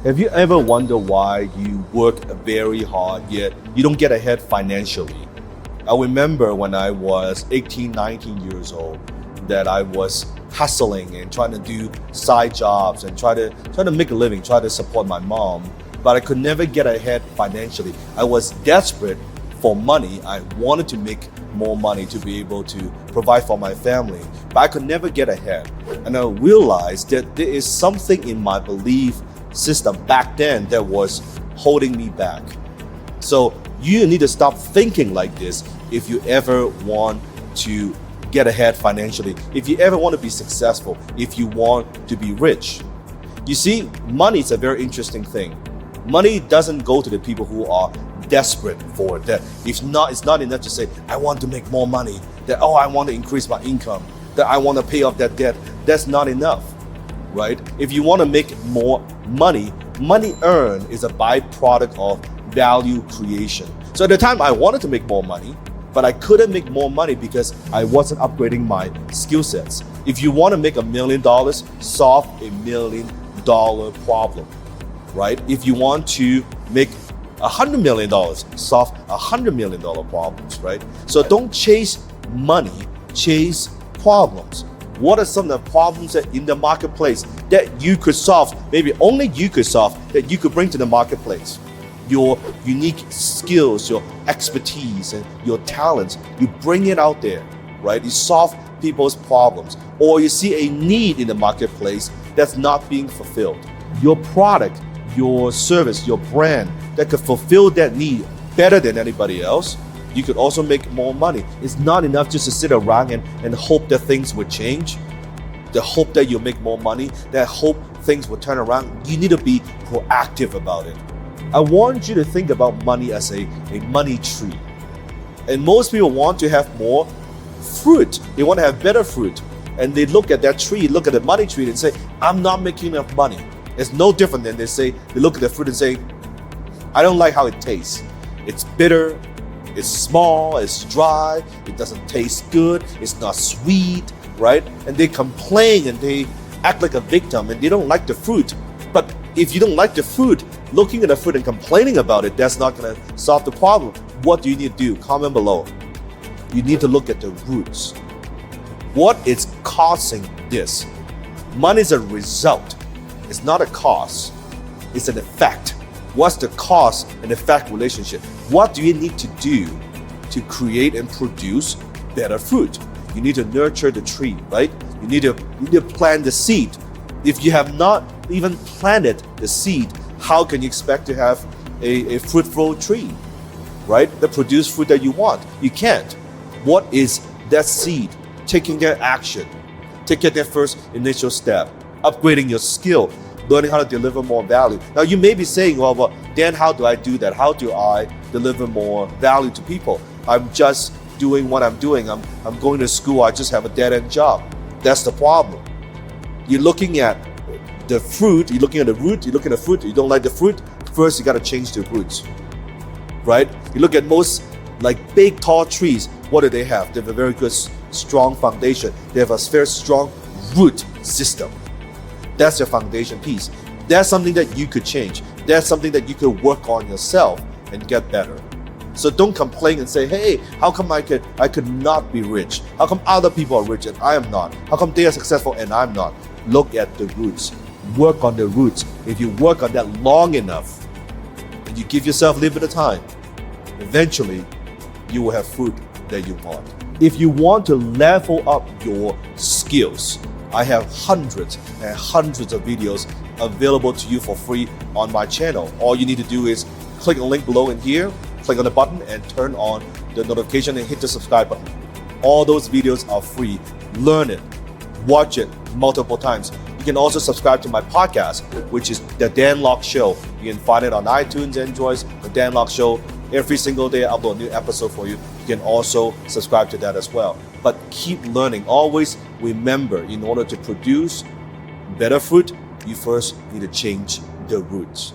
Have you ever wondered why you work very hard yet you don't get ahead financially? I remember when I was 18, 19 years old that I was hustling and trying to do side jobs and try to make a living, try to support my mom, but I could never get ahead financially. I was desperate for money. I wanted to make more money to be able to provide for my family, but I could never get ahead. And I realized that there is something in my belief system back then that was holding me back. So you need to stop thinking like this if you ever want to get ahead financially, if you ever want to be successful, if you want to be rich. You see, money is a very interesting thing. Money doesn't go to the people who are desperate for it. That it's not enough to say, I want to make more money, that I want to increase my income, that I want to pay off that debt. That's not enough, right? If you want to make more money earned is a byproduct of value creation. So at the time I wanted to make more money, but I couldn't make more money because I wasn't upgrading my skill sets. If you want to make $1 million, solve $1 million problem, right? If you want to make $100 million, solve $100 million problems, right? So don't chase money, chase problems. What are some of the problems that in the marketplace that you could solve, maybe only you could solve, that you could bring to the marketplace? Your unique skills, your expertise, and your talents, you bring it out there, right? You solve people's problems, or you see a need in the marketplace that's not being fulfilled. Your product, your service, your brand that could fulfill that need better than anybody else, you could also make more money. It's not enough just to sit around and hope that things would change, the hope that you'll make more money, that hope things will turn around. You need to be proactive about it. I want you to think about money as a money tree. And most people want to have more fruit. They want to have better fruit. And they look at that tree, look at the money tree and say, I'm not making enough money. It's no different than they look at the fruit and say, I don't like how it tastes. It's bitter, it's small, it's dry, it doesn't taste good, it's not sweet, right? And they complain and they act like a victim and they don't like the fruit. But if you don't like the fruit, looking at the fruit and complaining about it, that's not going to solve the problem. What do you need to do? Comment below. You need to look at the roots. What is causing this? Money is a result. It's not a cause. It's an effect. What's the cause and effect relationship? What do you need to do to create and produce better fruit? You need to nurture the tree, right? You need to plant the seed. If you have not even planted the seed, how can you expect to have a fruitful tree, right? That produce fruit that you want. You can't. What is that seed? Taking that action, taking that first initial step, upgrading your skill, learning how to deliver more value. Now you may be saying, well, Dan, how do I do that? How do I deliver more value to people? I'm just doing what I'm doing. I'm going to school. I just have a dead-end job. That's the problem. You're looking at the fruit, you're looking at the root, you're looking at the fruit, you don't like the fruit, first you got to change the roots, right? You look at most like big tall trees, what do they have? They have a very good strong foundation. They have a very strong root system. That's your foundation piece. That's something that you could change. That's something that you could work on yourself and get better. So don't complain and say, hey, how come I could not be rich? How come other people are rich and I am not? How come they are successful and I'm not? Look at the roots. Work on the roots. If you work on that long enough and you give yourself a little bit of time, eventually you will have fruit that you want. If you want to level up your skills, I have hundreds and hundreds of videos available to you for free on my channel. All you need to do is click on the link below in here, click on the button and turn on the notification and hit the subscribe button. All those videos are free. Learn it, watch it multiple times. You can also subscribe to my podcast, which is The Dan Lok Show. You can find it on iTunes, Androids, The Dan Lok Show. Every single day I upload a new episode for you. You can also subscribe to that as well. But keep learning. Always remember, in order to produce better fruit, you first need to change the roots.